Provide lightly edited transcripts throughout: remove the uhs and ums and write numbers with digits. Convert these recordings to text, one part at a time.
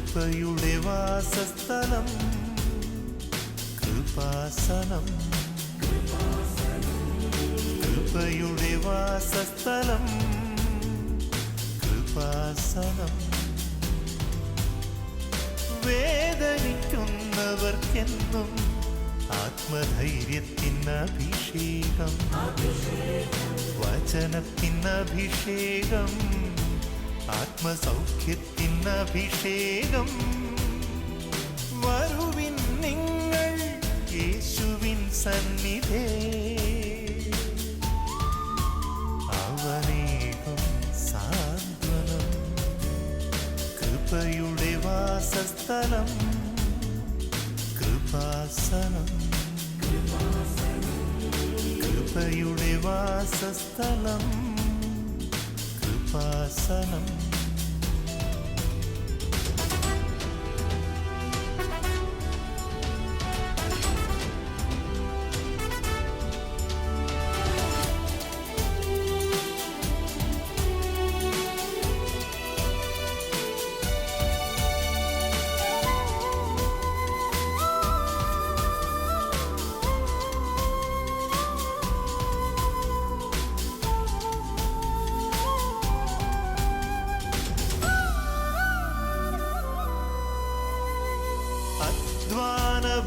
കൃപയുടെ വാസസ്ഥലം കൃപാസനം. കൃപയുടെ വാസസ്ഥലം കൃപാസനം. വേദനിക്കുന്നവർക്കെന്നും ആത്മധൈര്യത്തിനഭിഷേകം, വചനത്തിനഭിഷേകം, ആത്മസൗഖ്യത്തിനഭിഷേകം. വരുവിൻ നിങ്ങൾ യേശുവിൻ സന്നിധേ, അവനേകും സാന്ത്വനം. കൃപയുടെ വാസസ്ഥലം കൃപാസനം. കൃപയുടെ വാസസ്ഥലം കൃപാസനം.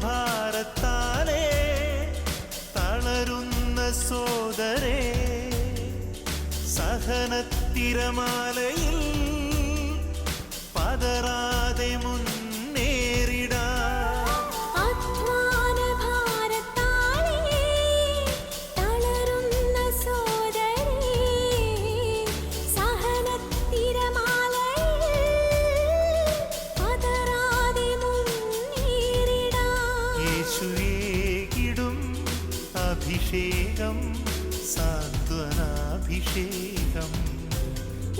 ഭാരത്താലേ തളരുന്ന സോദരേ, സഹനത്തിരമാലയിൽ പതറാതെ മുന്നേറിടാ. അഭിഷേകം സാന്ത്വനാഭിഷേകം.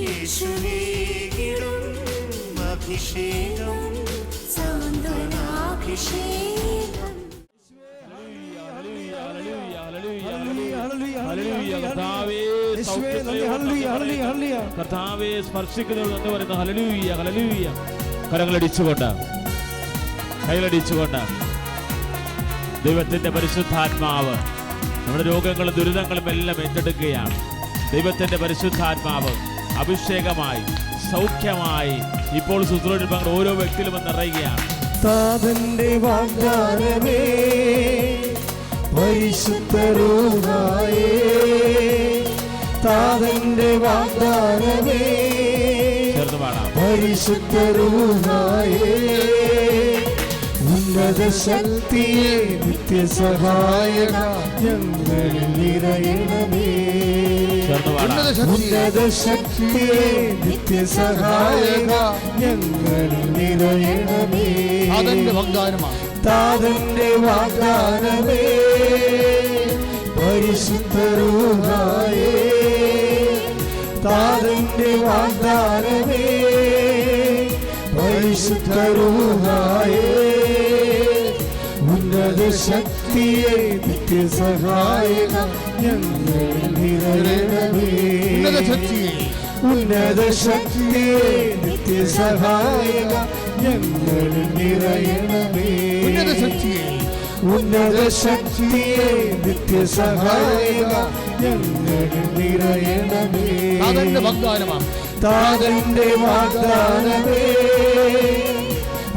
യേശുവേകിടും അഭിഷേകം സാന്ത്വനാഭിഷേകം. കർത്താവേ സ്പർശിക്കുന്നവർ എന്ന് പറയുന്നു. Hallelujah hallelujah. കരങ്ങളടിച്ചുകൊണ്ട് കൈകളടിച്ചുകൊണ്ട് ദൈവത്തിന്റെ പരിശുദ്ധാത്മാവ് നമ്മുടെ രോഗങ്ങളും ദുരിതങ്ങളും എല്ലാം ഏറ്റെടുക്കുകയാണ്. ദൈവത്തിന്റെ പരിശുദ്ധാത്മാവ് അഭിഷേകമായി സൗഖ്യമായി ഇപ്പോൾ ശുശ്രൂഷ ഓരോ വ്യക്തിയിലും നിറയുകയാണ്. താതന്റെ വാഗ്ദാനമേ പരിശുദ്ധ റൂഹായേ, താതന്റെ വാഗ്ദാനമേ പരിശുദ്ധ റൂഹായേ, ഉന്നത ശക്തിയെ നിത്യസഹായക ഞങ്ങളിൽ നിറയണമേ. ഉന്നത ശക്തിയെ നിത്യസഹായക ഞങ്ങളിൽ നിറയണമേ. താതന്റെ വാഗ്ദാനമേ പരിശുദ്ധ റൂഹായേ, താതന്റെ വാഗ്ദാനമേ പരിശുദ്ധ റൂഹായേ, ഉന്നത ശക്തിയെ നിത്യസഹായക ഞങ്ങളിൽ നിറയണമേ. ഉന്നത ശക്തിയെ നിത്യസഹായക ഞങ്ങളിൽ നിറയണമേ. ഉന്നത ശക്തിയെ നിത്യസഹായക ഞങ്ങളിൽ നിറയണമേ. താതന്റെ വാഗ്ദാനമേ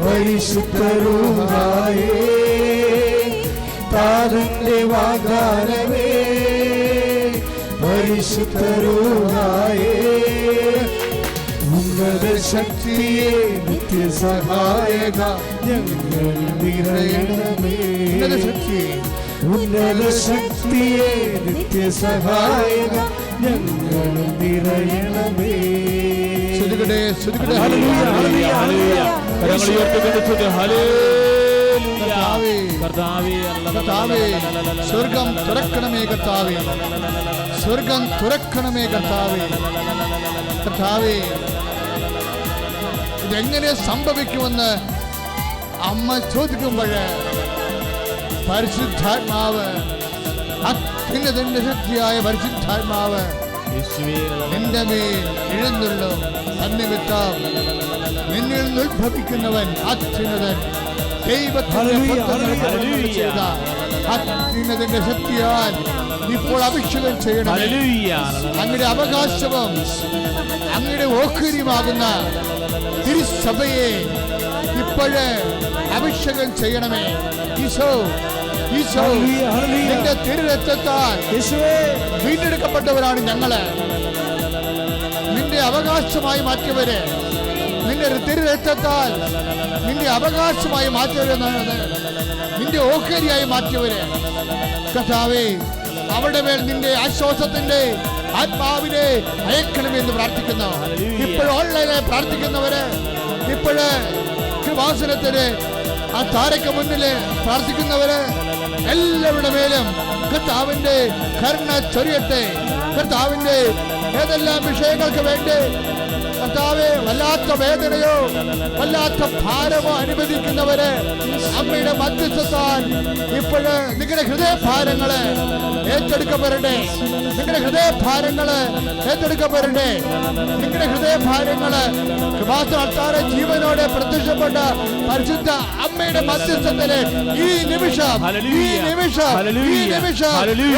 പരിശുദ്ധ റൂഹായേ, താതന്റെ വാഗ്ദാനമേ പരിശുദ്ധ റൂഹായേ, ഉന്നത ശക്തിയെ നിത്യസഹായക ഞങ്ങളിൽ നിറയണമേ. ഉന്നത ശക്തിയെ നിത്യസഹായക ഞങ്ങളിൽ നിറയണമേ. സ്വർഗം തുറക്കണമേ കർത്താവേ, സ്വർഗം തുറക്കണമേ കർത്താവേ. കർത്താവേ, ഇതെങ്ങനെ സംഭവിക്കുമെന്ന് അമ്മ ചോദിക്കുമ്പോൾ പരിശുദ്ധാത്മാവ്, അത്യുന്നതന്റെ ശക്തിയായ പരിശുദ്ധാത്മാവ് നിന്റെ മേൽ എഴുന്നള്ളും. തന്നിമിത്തം നിന്നിൽ നിന്ന് ഉത്ഭവിക്കുന്നവൻ അത്യുന്നതൻ. ദൈവത്തിന്റെ ചെയ്ത അത്യുന്നതന്റെ ശക്തിയാൽ ഇപ്പോൾ അഭിഷേകം ചെയ്യണം. അങ്ങയുടെ അവകാശവും അങ്ങയുടെ ഓഹരിയുമാകുന്ന തിരുസഭയെ ഇപ്പോഴേ അഭിഷേകം ചെയ്യണമേ. ഈശോ ഈശോ നിന്റെ തിരുരക്തത്താൽ വീണ്ടെടുക്കപ്പെട്ടവരാണ് ഞങ്ങള്. നിന്റെ അവകാശമായി മാറ്റിയവര്, നിന്റെ തിരുരക്തത്താൽ നിന്റെ അവകാശമായി മാറ്റിയവര്, നിന്റെ ഓഹരിയായി മാറ്റിയവര് കർത്താവേ, അവരുടെ മേൽ നിന്റെ ആശ്വാസത്തിന്റെ ആത്മാവിനെ അയക്കണമെന്ന് പ്രാർത്ഥിക്കുന്നു. ഇപ്പോൾ ഓൺലൈനിൽ പ്രാർത്ഥിക്കുന്നവര്, ഇപ്പോഴ് കൃപാസനത്തിന് ആ താരക്ക് മുന്നില് പ്രാർത്ഥിക്കുന്നവര് എല്ലാവരുടെ മേലും കർത്താവിന്റെ കരുണ ചൊരിയട്ടെ. കർത്താവിന്റെ ഏതെല്ലാം വിഷയങ്ങൾക്ക് വേണ്ടി കർത്താവെ വല്ലാത്ത വേദനയോ വല്ലാത്ത ഭാരമോ അനുവദിക്കുന്നവര് അമ്മയുടെ മധ്യസ്ഥത്താൽ ഇപ്പോഴ് നിങ്ങളുടെ ഹൃദയഭാരങ്ങള് ഏറ്റെടുക്കപ്പെടട്ടെ. നിങ്ങളുടെ ഹൃദയഭാരങ്ങള് ഏറ്റെടുക്കപ്പെടട്ടെ. നിങ്ങളുടെ ഹൃദയഭാരങ്ങള് കൃപാസന ജീവനോടെ പ്രത്യക്ഷപ്പെട്ട പരിശുദ്ധ അമ്മയുടെ മധ്യസ്ഥത്തില് ഈ നിമിഷം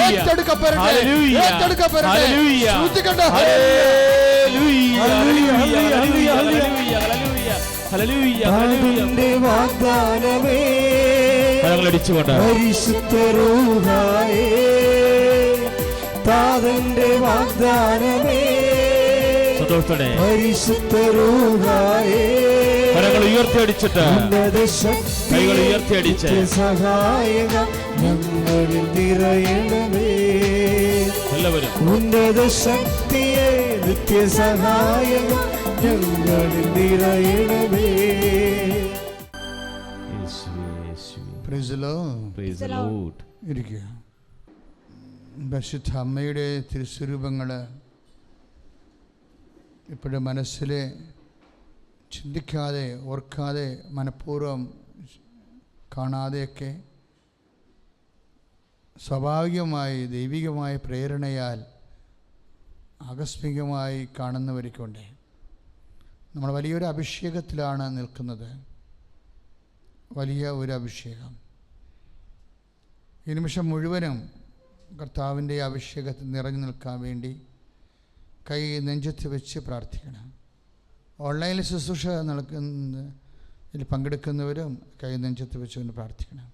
ഏറ്റെടുക്കപ്പെടട്ടെ. ഏറ്റെടുക്കപ്പെടട്ടെ. ശ്രദ്ധിക്കട്ടെ. വാഗ്ദാനമേ പരിശുദ്ധ റൂഹായേ, താതന്റെ വാഗ്ദാനമേ പരിശുദ്ധ റൂഹായേ, ഉയർത്തിയടിച്ചിട്ട് സഹായക ഞങ്ങളിൽ നിറയണമേ. എല്ലാവരും ഉന്നത ശക്തിയെ നിത്യസഹായക ഞങ്ങളിൽ നിറയണമേ. ഇരിക്കുക. പരിശുദ്ധ അമ്മയുടെ തിരുസ്വരൂപങ്ങള് ഇപ്പോഴും മനസ്സിൽ ചിന്തിക്കാതെ ഓർക്കാതെ മനഃപൂർവ്വം കാണാതെയൊക്കെ സ്വാഭാവികമായി ദൈവികമായ പ്രേരണയാൽ ആകസ്മികമായി കാണുന്നവർക്കുണ്ട്. നമ്മൾ വലിയൊരു അഭിഷേകത്തിലാണ് നിൽക്കുന്നത്. വലിയ ഒരു അഭിഷേകം. ഈ നിമിഷം മുഴുവനും കർത്താവിൻ്റെ അഭിഷേകത്തിൽ നിറഞ്ഞു നിൽക്കാൻ വേണ്ടി കൈ നെഞ്ചത്ത് വെച്ച് പ്രാർത്ഥിക്കണം. ഓൺലൈനിൽ ശുശ്രൂഷ നടക്കുന്നതിൽ പങ്കെടുക്കുന്നവരും കൈ നെഞ്ചത്ത് വെച്ചുകൊണ്ട് പ്രാർത്ഥിക്കണം.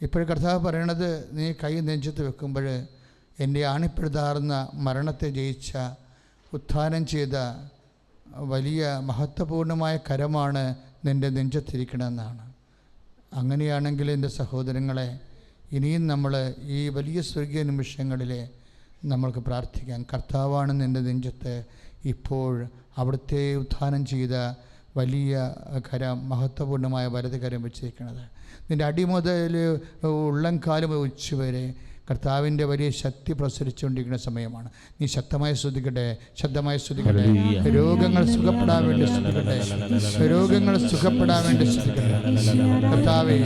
ഇപ്പോൾ കർത്താവ് പറയണത്, നീ കൈ നെഞ്ചത്ത് വെക്കുമ്പോൾ എൻ്റെ ആണിപ്പെടുതാർന്ന മരണത്തെ ജയിച്ച ഉത്ഥാനം ചെയ്ത വലിയ മഹത്വപൂർണമായ കരമാണ് നിൻ്റെ നെഞ്ചത്തിരിക്കണമെന്നാണ്. അങ്ങനെയാണെങ്കിൽ എൻ്റെ സഹോദരങ്ങളെ, ഇനിയും നമ്മൾ ഈ വലിയ സ്വർഗീയ നിമിഷങ്ങളിൽ നമ്മൾക്ക് പ്രാർത്ഥിക്കാം. കർത്താവാണ് നിൻ്റെ നെഞ്ചത്ത് ഇപ്പോൾ അവിടുത്തെ ഉത്ഥാനം ചെയ്ത വലിയ കരം, മഹത്വപൂർണ്ണമായ വലതുകരം വെച്ചിരിക്കുന്നത്. നിൻ്റെ അടിമുതൽ ഉള്ളംകാലം ഉച്ചവരെ കർത്താവിൻ്റെ വലിയ ശക്തി പ്രസരിച്ചുകൊണ്ടിരിക്കുന്ന സമയമാണ്. നീ ശക്തമായി ശ്രദ്ധിക്കട്ടെ, ശബ്ദമായി ശ്രദ്ധിക്കട്ടെ. രോഗങ്ങൾ സുഖപ്പെടാൻ വേണ്ടി ശ്രദ്ധിക്കട്ടെ. രോഗങ്ങൾ സുഖപ്പെടാൻ വേണ്ടി ശ്രദ്ധിക്കട്ടെ. കർത്താവേ,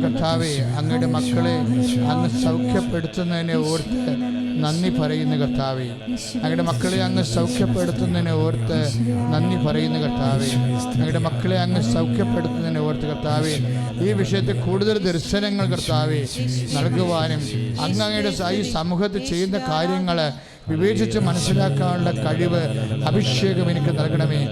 കർത്താവേ, അങ്ങയുടെ മക്കളെ അങ്ങ് സൗഖ്യപ്പെടുത്തുന്നതിനെ ഓർത്ത് നന്ദി പറയുന്ന കർത്താവേ. അങ്ങയുടെ മക്കളെ അങ്ങ് സൗഖ്യപ്പെടുത്തുന്നതിനെ ഓർത്ത് നന്ദി പറയുന്ന കർത്താവേ. അങ്ങയുടെ മക്കളെ അങ്ങ് സൗഖ്യപ്പെടുത്തുന്നതിനെ ഓർത്ത് കർത്താവേ, ഈ വിഷയത്തിൽ കൂടുതൽ ദർശനങ്ങൾ കർത്താവേ നൽകുവാനും അങ്ങയുടെ ഈ സമൂഹത്തിൽ ചെയ്യുന്ന കാര്യങ്ങൾ വിവേചിച്ച് മനസ്സിലാക്കാനുള്ള കഴിവ്, അഭിഷേകം എനിക്ക് നൽകണമേ.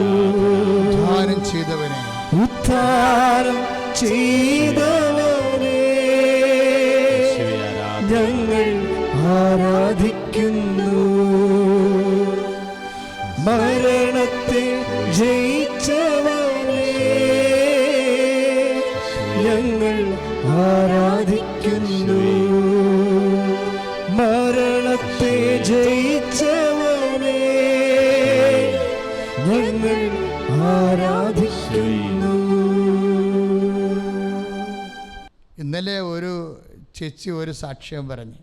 ഉദ്ധാരം ചെയ്തവനെ, ഉദ്ധാരം ചെയ്തവനെ ഞങ്ങൾ ആരാധിക്കുന്നു. മരണത്തെ ജയിച്ചവനെ ഞങ്ങൾ ആരാധിക്കുന്നു. മരണത്തെ ജയിച്ചവനെ ഞങ്ങൾ ആരാധിക്കുന്നു. ഇന്നലെ ഒരു ചേച്ചി ഒരു സാക്ഷ്യം പറഞ്ഞു.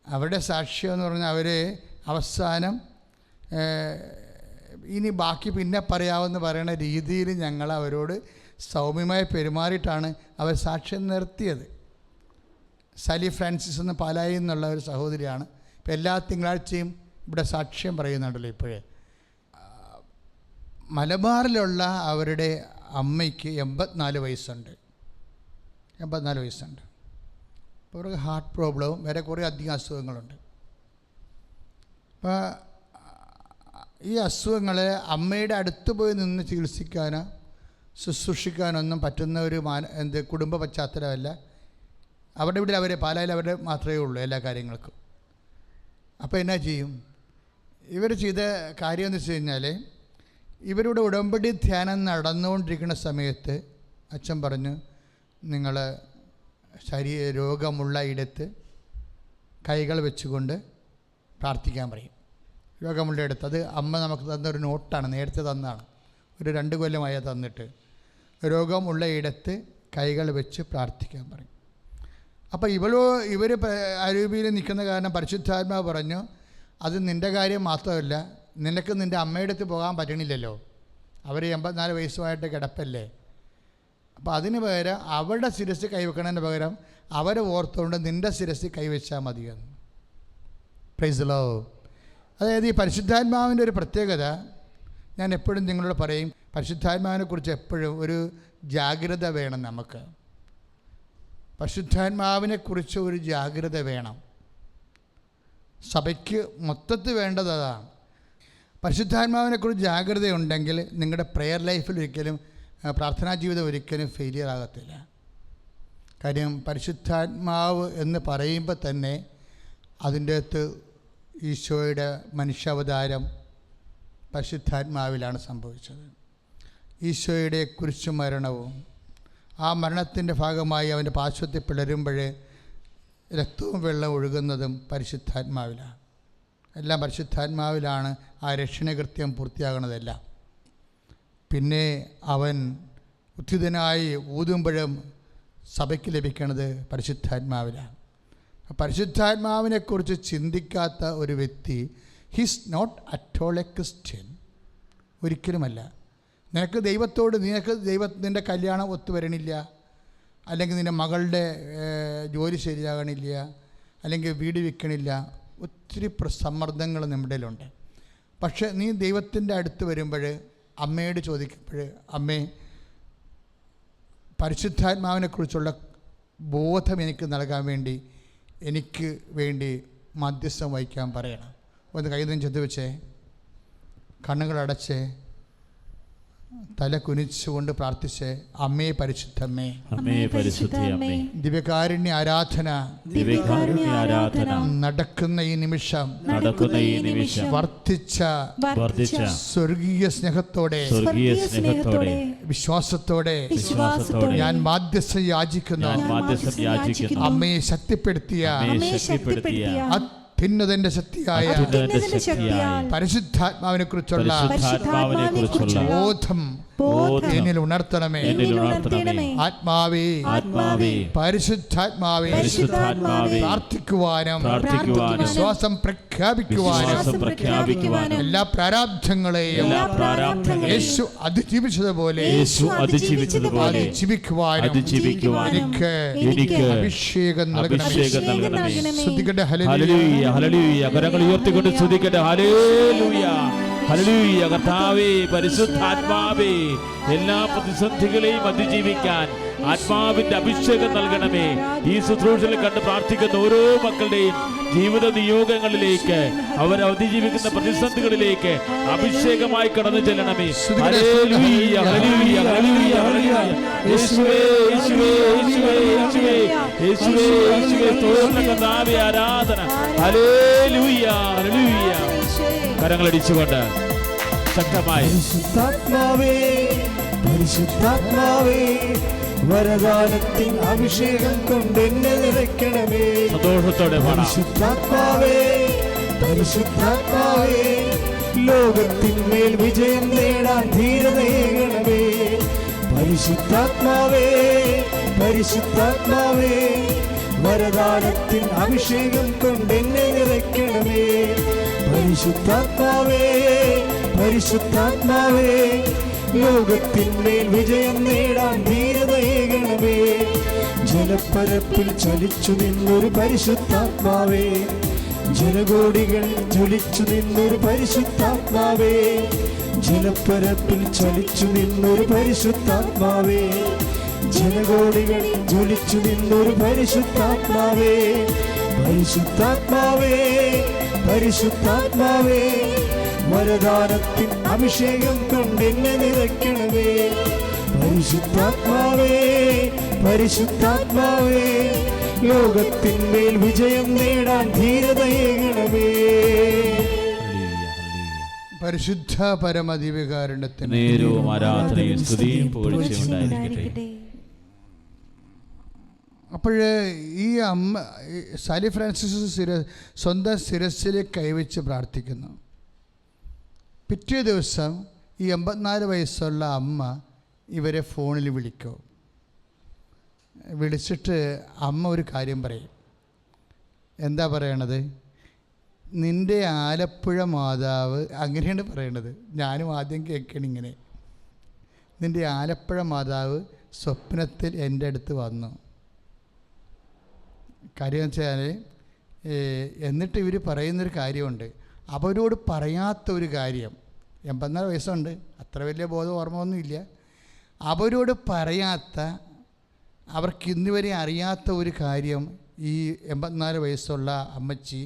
അവരുടെ സാക്ഷ്യം എന്ന് പറഞ്ഞാൽ അവർ അവസാനം ഇനി ബാക്കി പിന്നെ പറയാമെന്ന് പറയുന്ന രീതിയിൽ ഞങ്ങൾ അവരോട് സൗമ്യമായി പെരുമാറിയിട്ടാണ് അവർ സാക്ഷ്യം നിർത്തിയത്. സലി ഫ്രാൻസിസ് എന്ന പാലായിൽ നിന്നുള്ള ഒരു സഹോദരിയാണ്. ഇപ്പോൾ എല്ലാ തിങ്കളാഴ്ചയും ഇവിടെ സാക്ഷ്യം പറയുന്നുണ്ടല്ലോ. ഇപ്പോഴേ മലബാറിലുള്ള അവരുടെ അമ്മയ്ക്ക് 84 വയസ്സുണ്ട്. 84 വയസ്സുണ്ട്. അപ്പോൾ അവർക്ക് ഹാർട്ട് പ്രോബ്ലവും വേറെ കുറേ അധികം അസുഖങ്ങളുണ്ട്. അപ്പോൾ ഈ അസുഖങ്ങളെ അമ്മയുടെ അടുത്ത് പോയി നിന്ന് ചികിത്സിക്കാനോ ശുശ്രൂഷിക്കാനൊന്നും പറ്റുന്ന ഒരു കുടുംബ പശ്ചാത്തലമല്ല. അവിടെ ഇവിടെ അവരെ പാലായിൽ അവരുടെ മാത്രമേ ഉള്ളൂ എല്ലാ കാര്യങ്ങൾക്കും. അപ്പോൾ എന്നാ ചെയ്യും? ഇവർ ചെയ്ത കാര്യം എന്ന് വെച്ച് കഴിഞ്ഞാൽ, ഇവരുടെ ഉടമ്പടി ധ്യാനം നടന്നുകൊണ്ടിരിക്കുന്ന സമയത്ത് അച്ഛൻ പറഞ്ഞു, നിങ്ങൾ രോഗമുള്ള ഇടത്ത് കൈകൾ വെച്ചുകൊണ്ട് പ്രാർത്ഥിക്കാൻ പറയും. രോഗമുള്ള ഇടത്ത്. അത് അമ്മ നമുക്ക് തന്നൊരു നോട്ടാണ്, നേരത്തെ തന്നാണ്, ഒരു 2 കൊല്ലമായി തന്നിട്ട്. രോഗമുള്ള ഇടത്ത് കൈകൾ വെച്ച് പ്രാർത്ഥിക്കാൻ പറയും. അപ്പോൾ ഇവർ അരൂപിയിൽ നിൽക്കുന്ന കാരണം പരിശുദ്ധാത്മാവ് പറഞ്ഞു, അത് നിൻ്റെ കാര്യം മാത്രമല്ല, നിനക്ക് നിൻ്റെ അമ്മയുടെ അടുത്ത് പോകാൻ പറ്റണില്ലല്ലോ, അവർ 84 വയസ്സുമായിട്ട് കിടപ്പല്ലേ. അപ്പോൾ അതിന് പകരം അവരുടെ ശിരസ് കൈവെക്കണതിന് പകരം അവരെ ഓർത്തുകൊണ്ട് നിൻ്റെ ശിരസ് കൈവച്ചാൽ മതിയെന്ന്. Price the Lord. അതായത് ഈ പരിശുദ്ധാത്മാവിൻ്റെ ഒരു പ്രത്യേകത ഞാൻ എപ്പോഴും നിങ്ങളോട് പറയും. പരിശുദ്ധാത്മാവിനെക്കുറിച്ച് എപ്പോഴും ഒരു ജാഗ്രത വേണം നമുക്ക്. പരിശുദ്ധാത്മാവിനെക്കുറിച്ച് ഒരു ജാഗ്രത വേണം. സഭയ്ക്ക് മൊത്തത്തിൽ വേണ്ടത് അതാണ്. പരിശുദ്ധാത്മാവിനെക്കുറിച്ച് ജാഗ്രതയുണ്ടെങ്കിൽ നിങ്ങളുടെ പ്രെയർ ലൈഫിൽ ഒരിക്കലും, പ്രാർത്ഥനാ ജീവിതം ഒരിക്കലും ഫെയിലിയർ ആകത്തില്ല. കാര്യം പരിശുദ്ധാത്മാവ് എന്ന് പറയുമ്പോൾ തന്നെ അതിൻ്റെ അകത്ത് ഈശോയുടെ മനുഷ്യാവതാരം പരിശുദ്ധാത്മാവിലാണ് സംഭവിച്ചത്. ഈശോയുടെ കുരിശുമരണവും ആ മരണത്തിൻ്റെ ഭാഗമായി അവൻ്റെ പാർശ്വത്തിൽ പിളരുമ്പോൾ രക്തവും വെള്ളം ഒഴുകുന്നതും പരിശുദ്ധാത്മാവിലാണ്. എല്ലാം പരിശുദ്ധാത്മാവിലാണ് ആ രക്ഷണകൃത്യം പൂർത്തിയാകുന്നതെല്ലാം. പിന്നെ അവൻ ഉത്ഥിതനായി ഊതുമ്പോഴും സഭയ്ക്ക് ലഭിക്കുന്നത് പരിശുദ്ധാത്മാവിലാണ്. പരിശുദ്ധാത്മാവിനെക്കുറിച്ച് ചിന്തിക്കാത്ത ഒരു വ്യക്തി he's not at all a Christian. ഒരിക്കലുമല്ല. നിനക്ക് നിൻ്റെ കല്യാണം ഒത്തുവരണില്ല, അല്ലെങ്കിൽ നിൻ്റെ മകളുടെ ജോലി ശരിയാകണില്ല, അല്ലെങ്കിൽ വീട് വിൽക്കണില്ല, ഒത്തിരി സമ്മർദ്ദങ്ങൾ നമ്മുടെ ഇടയിലുണ്ട്. പക്ഷേ നീ ദൈവത്തിൻ്റെ അടുത്ത് വരുമ്പോൾ, അമ്മയോട് ചോദിക്കുമ്പോൾ, അമ്മേ പരിശുദ്ധാത്മാവിനെക്കുറിച്ചുള്ള ബോധം എനിക്ക് നൽകാൻ വേണ്ടി എനിക്ക് വേണ്ടി മധ്യസ്ഥം വഹിക്കാൻ പറയണം. ഒന്ന് കൈ ചെന്ന് വെച്ചേ, കണ്ണുകളടച്ചേ, തല കുനിച്ചുകൊണ്ട് പ്രാർത്ഥിച്ച്, അമ്മേ പരിശുദ്ധമ്മേ, ദിവ്യകാരുണ്യ ആരാധന നടക്കുന്ന ഈ നിമിഷം വർദ്ധിച്ച സ്വർഗീയ സ്നേഹത്തോടെ വിശ്വാസത്തോടെ ഞാൻ മാധ്യസ്ഥം യാചിക്കുന്നു. അമ്മയെ ശക്തിപ്പെടുത്തിയ അത്യുന്നതന്റെ ശക്തിയായ പരിശുദ്ധാത്മാവിനെ കുറിച്ചുള്ള ബോധം എന്നിൽ ഉണർത്തണമേ. ആത്മാവേ, പരിശുദ്ധാത്മാവേ, പ്രാർത്ഥിക്കുവാനും വിശ്വാസം പ്രഖ്യാപിക്കുവാനും എല്ലാ പ്രാരാബ്ധങ്ങളെയും യേശു അതിജീവിച്ചതുപോലെ ജീവിക്കുവാനും എനിക്ക് അഭിഷേകം നൽകണമേ. ശ്രദ്ധിക്കട്ടെ. Hallelujah, hallelujah. കരങ്ങൾ ഉയർത്തിക്കൊണ്ട് സ്തുതിക്കട്ടെ. Hallelujah, hallelujah. കർത്താവേ, പരിശുദ്ധാത്മാവേ, എല്ലാ പ്രതിസന്ധികളെയും അതിജീവിക്കാൻ ആത്മാവിന്റെ അഭിഷേകം നൽകണമേ. ഈ ശുശ്രൂഷയിൽ കണ്ട് പ്രാർത്ഥിക്കുന്ന ഓരോ മക്കളുടെയും ജീവിത നിയോഗങ്ങളിലേക്ക്, അവർ അതിജീവിക്കുന്ന പ്രതിസന്ധികളിലേക്ക് അഭിഷേകമായി കടന്നു ചെല്ലണമേ. Hallelujah, hallelujah, hallelujah, hallelujah. യേശുവേ, യേശുവേ, യേശുവേ, യേശുവേ, യേശുവേ, യേശുവേ. സ്തോത്രം കർത്താവേ, ആരാധന. Hallelujah, hallelujah. കരങ്ങളടിച്ചുകൊണ്ട് ശക്തമായി പരിശുദ്ധാത്മാവേ, പരിശുദ്ധാത്മാവേ, വരദാനത്തിൻ അഭിഷേകം കൊണ്ട് എന്നെ നിറയ്ക്കണമേ. സന്തോഷത്തോടെ പരിശുദ്ധാത്മാവേ, പരിശുദ്ധാത്മാവേ, ലോകത്തിന്മേൽ വിജയം നേടാൻ ധീരതയേകണമേ. പരിശുദ്ധാത്മാവേ, പരിശുദ്ധാത്മാവേ വരദാനത്തിൻ അഭിഷേകം കൊണ്ടെന്നെ നിറയ്ക്കണമേ. പരിശുദ്ധാത്മാവേ പരിശുദ്ധാത്മാവേ ലോകത്തിന്മേൽ വിജയം നേടാൻ ധീരതയേകണമേ. ജലപ്പരപ്പിൽ ചലിച്ചു നിന്നൊരു പരിശുദ്ധാത്മാവേ, ജനകോടികൾ ജ്വലിച്ചു നിന്നൊരു പരിശുദ്ധാത്മാവേ, ജലപ്പരപ്പിൽ ചലിച്ചു നിന്നൊരു പരിശുദ്ധാത്മാവേ, ജനകോടികൾ ജ്വലിച്ചു നിന്നൊരു പരിശുദ്ധാത്മാവേ. പരിശുദ്ധാത്മാവേ പരിശുദ്ധാത്മാവേ വരദാനത്തിൻ അഭിഷേകം കൊണ്ടെന്നെ നിറയ്ക്കണമേ. പരിശുദ്ധാത്മാവേ പരിശുദ്ധാത്മാവേ ലോകത്തിന്മേൽ വിജയം നേടാൻ ധീരതയേകണമേ. പരിശുദ്ധ പരമദിവ്യകാരുണ്യത്തിന് നേരവും ആരാധനയും സ്തുതിയും പുകഴ്ചയും ഉണ്ടായിരിക്കട്ടെ. അപ്പോൾ ഈ അമ്മ സാലി ഫ്രാൻസിസ് സ്വന്തം ശിരസ്സിൽ കൈവച്ച് പ്രാർത്ഥിക്കുന്നു. പിറ്റേ ദിവസം ഈ 84 വയസ്സുള്ള അമ്മ ഇവരെ ഫോണിൽ വിളിക്കും. വിളിച്ചിട്ട് അമ്മ ഒരു കാര്യം പറയും. എന്താ പറയണത്? നിൻ്റെ ആലപ്പുഴ മാതാവ്, അങ്ങനെയാണ് പറയണത്. ഞാനും ആദ്യം കേൾക്കണം ഇങ്ങനെ. നിൻ്റെ ആലപ്പുഴ മാതാവ് സ്വപ്നത്തിൽ എൻ്റെ അടുത്ത് വന്നു. കാര്യം വെച്ചാൽ എന്നിട്ട് ഇവർ പറയുന്നൊരു കാര്യമുണ്ട്. അവരോട് പറയാത്ത ഒരു കാര്യം, 84 വയസ്സുണ്ട്, അത്ര വലിയ ബോധം ഓർമ്മയൊന്നുമില്ല. അവരോട് പറയാത്ത, അവർക്ക് ഇന്നുവരെ അറിയാത്ത ഒരു കാര്യം ഈ 84 വയസ്സുള്ള അമ്മച്ചി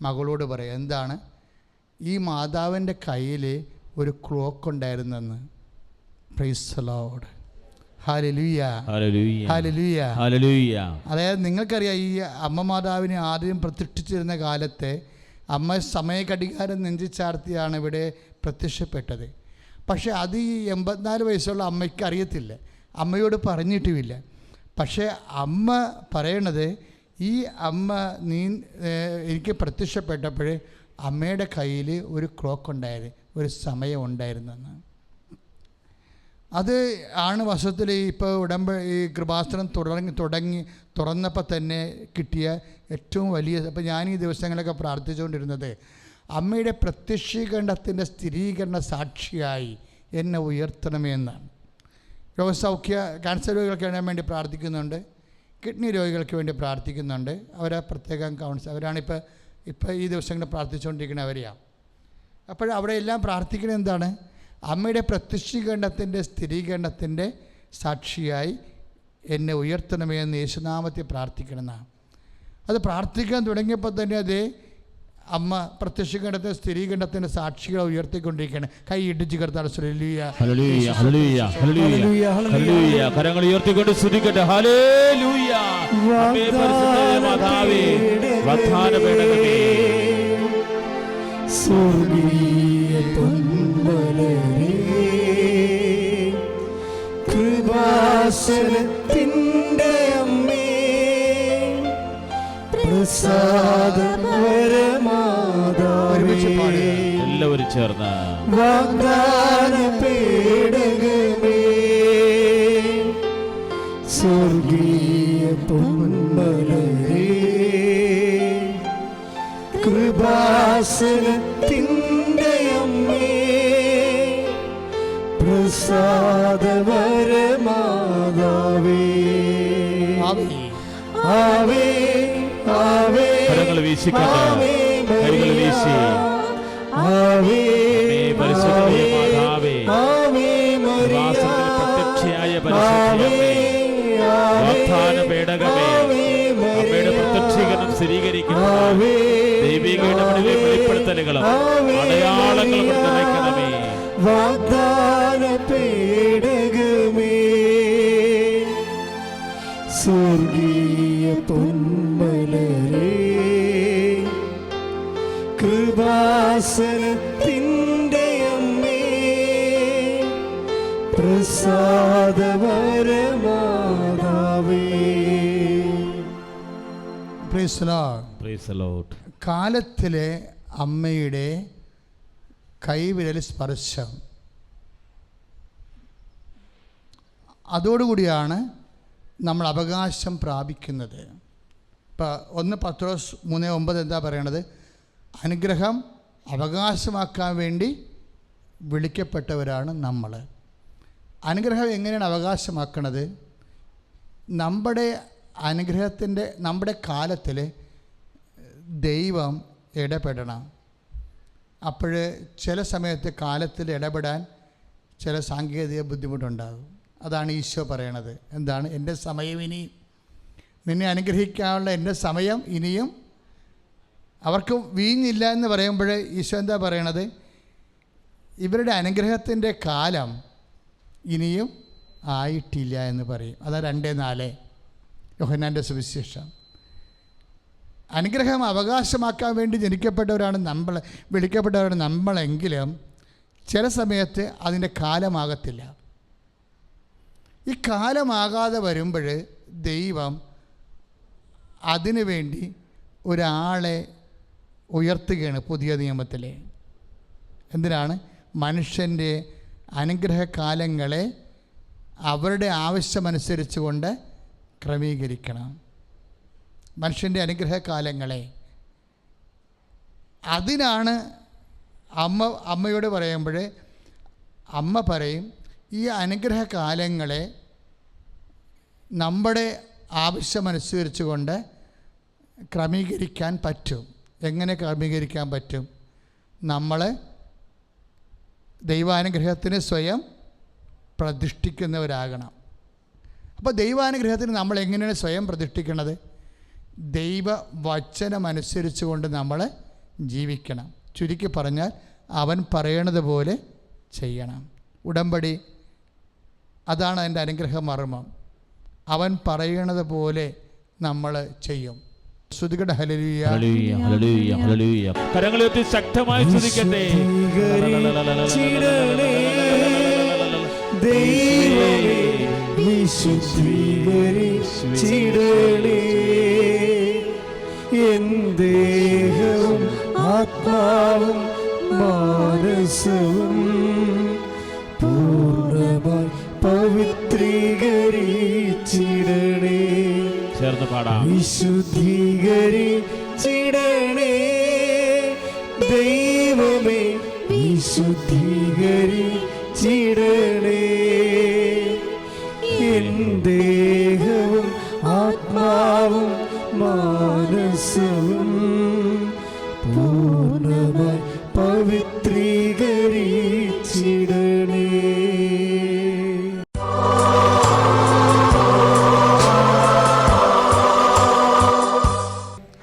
മകളോട് പറയാം. എന്താണ്? ഈ മാതാവിൻ്റെ കയ്യിൽ ഒരു ക്ലോക്ക് ഉണ്ടായിരുന്നെന്ന്. Praise the Lord. Hallelujah hallelujah hallelujah. അതായത് നിങ്ങൾക്കറിയാം, ഈ അമ്മ മാതാവിനെ ആദ്യം പ്രത്യക്ഷിച്ചിരുന്ന കാലത്തെ അമ്മ സമയഘടികാരം നെഞ്ചിച്ചാർത്തിയാണ് ഇവിടെ പ്രത്യക്ഷപ്പെട്ടത്. പക്ഷേ അത് ഈ 84 വയസ്സുള്ള അമ്മയ്ക്ക് അറിയത്തില്ല, അമ്മയോട് പറഞ്ഞിട്ടുമില്ല. പക്ഷേ അമ്മ പറയണത്, ഈ അമ്മ എനിക്ക് പ്രത്യക്ഷപ്പെട്ടപ്പോൾ അമ്മയുടെ കയ്യിൽ ഒരു ക്ലോക്ക് ഉണ്ടായത്, ഒരു സമയം ഉണ്ടായിരുന്നെന്ന്. അത് ആണ് വശത്തിൽ ഇപ്പോൾ ഈ കൃപാസനം തുറന്നപ്പോൾ തന്നെ കിട്ടിയ ഏറ്റവും വലിയ. അപ്പോൾ ഞാൻ ഈ ദിവസങ്ങളൊക്കെ പ്രാർത്ഥിച്ചുകൊണ്ടിരുന്നത്, അമ്മയുടെ പ്രത്യക്ഷീകരണത്തിൻ്റെ സ്ഥിരീകരണ സാക്ഷിയായി എന്നെ ഉയർത്തണമേ എന്നാണ്. രോഗസൗഖ്യ ക്യാൻസർ രോഗികൾക്ക് വേണ്ടി പ്രാർത്ഥിക്കുന്നുണ്ട്, കിഡ്നി രോഗികൾക്ക് വേണ്ടി പ്രാർത്ഥിക്കുന്നുണ്ട്. അവരെ പ്രത്യേകം അവരാണിപ്പോൾ ഈ ദിവസങ്ങളിൽ പ്രാർത്ഥിച്ചുകൊണ്ടിരിക്കുന്നവരെയാണ്. അപ്പോൾ അവിടെ എല്ലാം പ്രാർത്ഥിക്കുന്നത് എന്താണ്? അമ്മയുടെ പ്രത്യക്ഷീകരണത്തിൻ്റെ സ്ഥിരീകരണത്തിൻ്റെ സാക്ഷിയായി എന്നെ ഉയർത്തണമേ എന്ന് യേശുനാമത്തിൽ പ്രാർത്ഥിക്കണമെന്നാണ്. അത് പ്രാർത്ഥിക്കാൻ തുടങ്ങിയപ്പോൾ തന്നെ അതേ അമ്മ പ്രത്യക്ഷീകരണത്തിൻ്റെ സ്ഥിരീകരണത്തിൻ്റെ സാക്ഷികളെ ഉയർത്തിക്കൊണ്ടിരിക്കുകയാണ്. കൈ ഇടിച്ച് കർത്താവ് കരങ്ങൾ ഉയർത്തിക്കൊണ്ട് സ്തുതിക്കട്ടെ. ഹല്ലേലൂയ. കൃപാസനത്തിൻ്റെ അമ്മേ, പ്രസാദപരമാതാവേ, എല്ലാവരും ചേർന്ന് വാഗ്ദാന പേടകമേ, സ്വർഗീയ പൊന്മലരേ, കൃപാസനത്തിൻ്റെ അമ്മേ, പ്രസാദപരമാതാവേ, ആവേ ആവേ. കരങ്ങൾ വീശിക്കൊണ്ട് കൈകൾ വീശി ആവേ പരിശുദ്ധ മാതാവേ, വാസത്തിൽ പ്രത്യക്ഷയായ പരിശുദ്ധമേ, വാഗ്ദാന പേടകമേ, അമ്മയുടെ പ്രത്യക്ഷീകരണം സ്ഥിരീകരിക്കുന്ന ദൈവിക ഇടപെടലുകളും വെളിപ്പെടുത്തലുകളും അടയാളങ്ങളും നിറയ്ക്കണമേ. വാഗ്ദാന പേടകമേ, സ്വർഗീയ പൊന്മലരേ, കൃപാസനത്തിൻ്റെ അമ്മേ, പ്രസാദപരമാതാവേ. Praise the Lord. Praise the Lord. കാലത്തിലെ അമ്മയുടെ കൈവിരൽ സ്പർശം, അതോടുകൂടിയാണ് നമ്മൾ അവകാശം പ്രാപിക്കുന്നത്. ഇപ്പോൾ 1 പത്രോസ് 3:9 എന്താ പറയണത്? അനുഗ്രഹം അവകാശമാക്കാൻ വേണ്ടി വിളിക്കപ്പെട്ടവരാണ് നമ്മൾ. അനുഗ്രഹം എങ്ങനെയാണ് അവകാശമാക്കണത്? നമ്മുടെ കാലത്തിൽ ദൈവം ഇടപെടണം. അപ്പോൾ ചില സമയത്ത് കാലത്തിൽ ഇടപെടാൻ ചില സാങ്കേതിക ബുദ്ധിമുട്ടുണ്ടാകും. അതാണ് ഈശോ പറയണത്. എന്താണ്? എൻ്റെ സമയം ഇനിയും, നിന്നെ അനുഗ്രഹിക്കാനുള്ള എൻ്റെ സമയം ഇനിയും. അവർക്ക് വീഞ്ഞില്ല എന്ന് പറയുമ്പോൾ ഈശോ എന്താ പറയണത്? ഇവരുടെ അനുഗ്രഹത്തിൻ്റെ കാലം ഇനിയും ആയിട്ടില്ല എന്ന് പറയും. അതാ 2:4 യോഹന്നാൻ്റെ സുവിശേഷം. അനുഗ്രഹം അവകാശമാക്കാൻ വേണ്ടി ജനിക്കപ്പെട്ടവരാണ് നമ്മൾ, വിളിക്കപ്പെട്ടവരാണ് നമ്മളെങ്കിലും ചില സമയത്ത് അതിൻ്റെ കാലമാകത്തില്ല. ഈ കാലമാകാതെ വരുമ്പോൾ ദൈവം അതിനു വേണ്ടി ഒരാളെ ഉയർത്തുകയാണ് പുതിയ നിയമത്തിലെ. എന്തിനാണ്? മനുഷ്യൻ്റെ അനുഗ്രഹകാലങ്ങളെ അവരുടെ ആവശ്യമനുസരിച്ച് കൊണ്ട് ക്രമീകരിക്കണം. മനുഷ്യൻ്റെ അനുഗ്രഹകാലങ്ങളെ അതിനാണ് അമ്മയോട് പറയുമ്പോൾ അമ്മ പറയും, ഈ അനുഗ്രഹകാലങ്ങളെ നമ്മുടെ ആവശ്യമനുസരിച്ച് കൊണ്ട് ക്രമീകരിക്കാൻ പറ്റും. എങ്ങനെ ക്രമീകരിക്കാൻ പറ്റും? നമ്മൾ ദൈവാനുഗ്രഹത്തിന് സ്വയം പ്രതിഷ്ഠിക്കുന്നവരാകണം. അപ്പോൾ ദൈവാനുഗ്രഹത്തിന് നമ്മൾ എങ്ങനെയാണ് സ്വയം പ്രതിഷ്ഠിക്കുന്നത്? ദൈവവചനമനുസരിച്ച് കൊണ്ട് നമ്മൾ ജീവിക്കണം. ചുരുക്കി പറഞ്ഞാൽ അവൻ പറയണത് പോലെ ചെയ്യണം. ഉടമ്പടി അതാണ് അതിൻ്റെ അനുഗ്രഹ മർമ്മം. അവൻ പറയണത് പോലെ നമ്മൾ ചെയ്യും. സ്തുതിക്കട്ടെ. Hallelujah, hallelujah, hallelujah. കരങ്ങളുയർത്തി ശക്തമായി സ്തുതിക്കട്ടെ. ദൈവമേ വിശുദ്ധീകരിച്ചിടണേ, എൻ ദേഹവും ആത്മാവും മാനസവും പൂർണ്ണമായി പവിത്രീകരിച്ചിടണേ. ചേർന്ന് പാടാം. വിശുദ്ധീകരിച്ചിടണേ ദൈവമേ, വിശുദ്ധീകരിച്ചിടണേ, എൻ ദേഹവും ആത്മാവും മാനസവും പൂർണ്ണമായി പവിത്രീകരിച്ചിടണേ.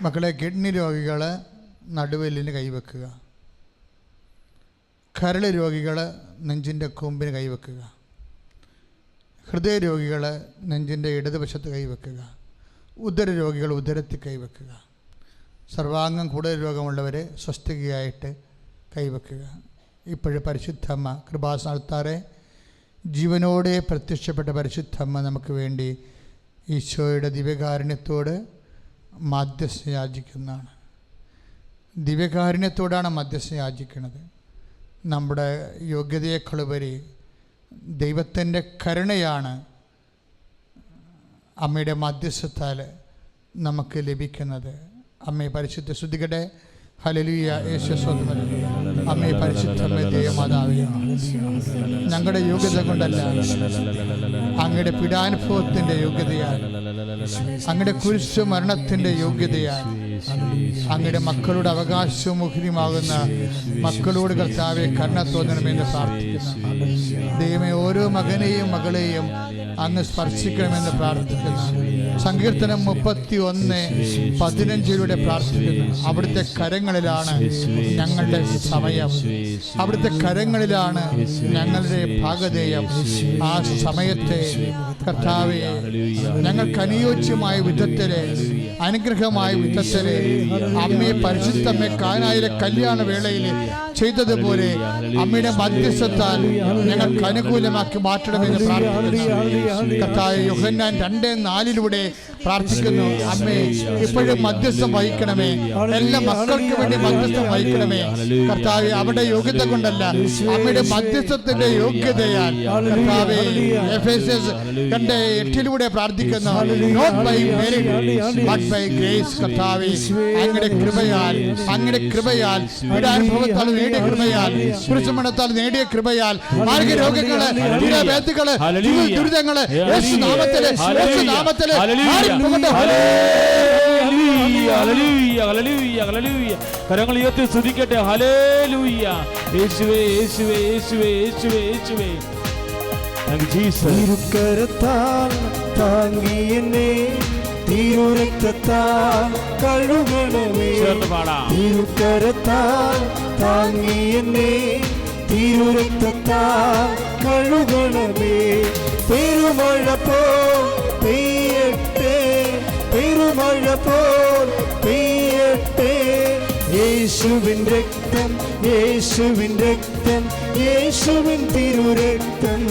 മക്കളെ, കിഡ്നി രോഗികൾ നടുവെല്ലിന് കൈവെക്കുക. കരൾ രോഗികൾ നെഞ്ചിൻ്റെ കൊമ്പിന് കൈവെക്കുക. ഹൃദയരോഗികൾ നെഞ്ചിൻ്റെ ഇടതുവശത്ത് കൈവെക്കുക. ഉദരരോഗികൾ ഉദരത്തിൽ കൈവെക്കുക. സർവാംഗം കൂടുതൽ രോഗമുള്ളവർ സ്വസ്ഥികയായിട്ട് കൈവെക്കുക. ഇപ്പോഴും പരിശുദ്ധമ്മ കൃപാസനത്താറെ ജീവനോടെ പ്രത്യക്ഷപ്പെട്ട പരിശുദ്ധമ്മ നമുക്ക് വേണ്ടി ഈശോയുടെ ദിവ്യകാരുണ്യത്തോട് മധ്യസ്ഥ യാചിക്കുന്നതാണ്. ദിവ്യകാരുണ്യത്തോടാണ് മധ്യസ്ഥ യാചിക്കുന്നത്. നമ്മുടെ യോഗ്യതയേക്കാളുപരി ദൈവത്തിൻ്റെ കരുണയാണ് അമ്മയുടെ മധ്യസ്ഥത്താൽ നമുക്ക് ലഭിക്കുന്നത്. അമ്മയെ പരിശുദ്ധ സ്തുതിക്കട്ടെ. ഹല്ലേലൂയ, യേശുസ്തോത്രം. അമ്മയെ പരിശുദ്ധമേ ദൈവമാതാവേ, ഞങ്ങളുടെ യോഗ്യത കൊണ്ടല്ല, അങ്ങയുടെ പീഡാനുഭവത്തിൻ്റെ യോഗ്യതയാൽ, അങ്ങയുടെ കുരിശു മരണത്തിൻ്റെ യോഗ്യതയാൽ, അങ്ങയുടെ മക്കളുടെ അവകാശവും മുഖരിയുമാകുന്ന മക്കളോട് കർത്താവെ കരുണ തോന്നണമെന്ന് പ്രാർത്ഥിക്കുന്നു. ദൈവമേ, ഓരോ മകനെയും മകളെയും അങ്ങ് സ്പർശിക്കണമെന്ന് പ്രാർത്ഥിക്കുന്നു. സങ്കീർത്തനം 31:15 പ്രാർത്ഥിക്കുന്നു. അവിടുത്തെ കരങ്ങളിലാണ് ഞങ്ങളുടെ സമയം, അവിടുത്തെ കരങ്ങളിലാണ് ഞങ്ങളുടെ ഭാഗധേയം. ആ സമയത്തെ കർത്താവെ ഞങ്ങൾക്ക് അനുയോജ്യമായ വിധത്തിലെ, അനുഗ്രഹമായ വിധത്തിലെ അമ്മയെ പരിശുദ്ധമ്മയെ കാനായിലെ കല്യാണ വേളയിൽ ചെയ്തതുപോലെ അമ്മയുടെ മധ്യസ്ഥത്താൽ ഞങ്ങൾക്ക് അനുകൂലമാക്കി മാറ്റണമെന്ന് പ്രാർത്ഥിക്കുന്നു. കർത്താവേ, യോഹന്നാൻ 2:4 പ്രാർത്ഥിക്കുന്നു. അമ്മേ, ഇപ്പോഴും മധ്യസ്ഥം വഹിക്കണമേ, എല്ലാ മക്കൾക്ക് വേണ്ടി മധ്യസ്ഥം വഹിക്കണമേ കർത്താവേ. അവരുടെ യോഗ്യത കൊണ്ടല്ല, അമ്മയുടെ മധ്യസ്ഥത്തിന്റെ യോഗ്യതയാൽ കർത്താവേ. എഫേസ്യസ് 2:8 പ്രാർത്ഥിക്കുന്നു. Not by merit but by grace കർത്താവേ. അങ്ങയുടെ കൃപയാൽ, അങ്ങയുടെ കൃപയാൽ, പീഡാനുഭവത്താൽ നേടിയ കൃപയാൽ, കുരിശുമരണത്താൽ നേടിയ കൃപയാൽ ആരോഗ്യ രോഗങ്ങള്, വേദനകള്, ദുരിതങ്ങള് യേശുനാമത്തില് കരങ്ങൾ ഉയർത്തി സ്തുതിക്കട്ടെ. ഹല്ലേലൂയ. യേശുവേ യേശുവേ യേശുവേ യേശുവേ യേശുവേ. തിരുക്കരത്താൽ താങ്ങി എന്നെ തിരുരക്തത്താൽ കഴുകണമേ. തിരുക്കരത്താൽ താങ്ങി എന്നെ തിരുരക്തത്താൽ കഴുകണമേ. പെരുമഴ പോൽ പെയ്യട്ടെ, പെരുമഴ പോൽ പെയ്യട്ടെ. യേശുവിൻ രക്തം, യേശുവിൻ രക്തം, യേശുവിൻ തിരുരക്തം.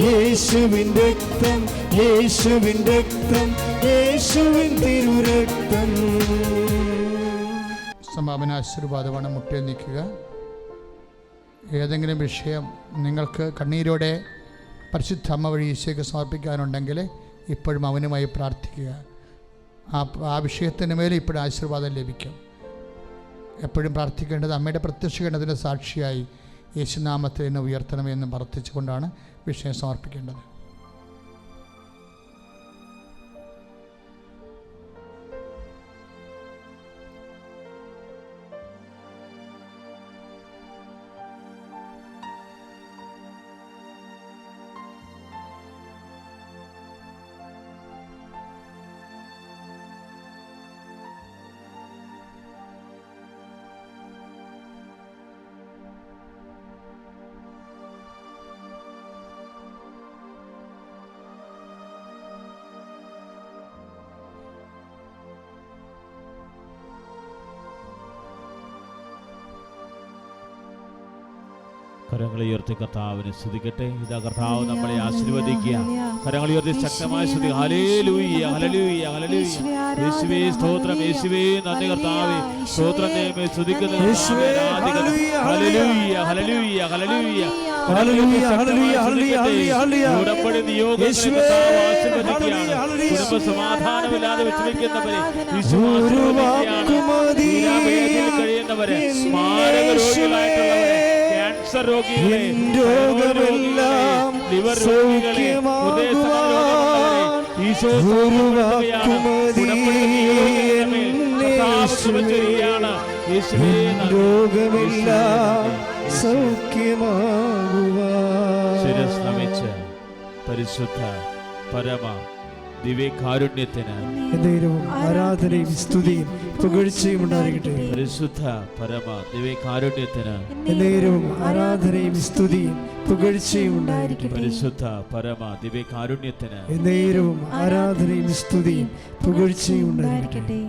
യേശുവിൻ രക്തം, യേശുവിൻ രക്തം, യേശുവിൻ തിരുരക്തം. സമാപന ആശീർവാദമാണ്. മുട്ടേ നിൽക്കുക. ഏതെങ്കിലും വിഷയം നിങ്ങൾക്ക് കണ്ണീരോടെ പരിശുദ്ധ അമ്മ വഴി ഈശോയ്ക്ക് സമർപ്പിക്കാനുണ്ടെങ്കിൽ ഇപ്പോഴും അവനുമായി പ്രാർത്ഥിക്കുക. ആ വിഷയത്തിന് മേലെ ഇപ്പോഴും ആശീർവാദം ലഭിക്കും. എപ്പോഴും പ്രാർത്ഥിക്കേണ്ടത് അമ്മയുടെ പ്രത്യക്ഷീകരണത്തിൻ്റെ സാക്ഷിയായി യേശുനാമത്തിൽ എന്നെ ഉയർത്തണമെന്ന് പ്രാർത്ഥിച്ചുകൊണ്ടാണ് വിഷയം സമർപ്പിക്കേണ്ടത്. കരങ്ങൾ ഉയർത്തി കർത്താവിനെ സ്തുതിക്കട്ടെ. ഇതാ കർത്താവ് നമ്മളെ ആശീർവദിക്കുക. കരങ്ങൾ ഉയർത്തി ശക്തമായ സ്തുതി. Hallelujah hallelujah hallelujah. യേശുവേ സ്തോത്രം, യേശുവേ നന്ദി കർത്താവേ. സ്തോത്രം ദൈവമേ, സ്തുതിക്കുന്നു. Hallelujah hallelujah hallelujah. ഉടമ്പടി നിയോഗങ്ങളെ കർത്താവ് ആശീർവദിക്കുകയാണ്. കുടുംബ സമാധാനമില്ലാതെ വിഷമിക്കുന്നവരെ കഴിയുന്നവരെ, മാരക രോഗികളായിട്ടുള്ളവരെ, ക്യാൻസർ രോഗികളെ, രോഗമെല്ലാം, ലിവർ രോഗികളെ, ഈശോ രോഗമെല്ലാം സൗഖ്യമാകുവാൻ ശിരസ് നമിച്ച് പരിശുദ്ധ പരമ ദിവ്യകാരുണ്യത്തിന് ആരാധനയും സ്തുതിയും പുകഴ്ചയും ഉണ്ടായിരിക്കട്ടെ. പരിശുദ്ധ പരമ ദിവ്യകാരുണ്യത്തിന് നേരവും ആരാധനയും സ്തുതിയും പുകഴ്ചയും ഉണ്ടായിരിക്കട്ടെ. പരിശുദ്ധ പരമ ദിവ്യകാരുണ്യത്തിന് നേരവും ആരാധനയും സ്തുതിയും പുകഴ്ചയും ഉണ്ടായിരിക്കട്ടെ.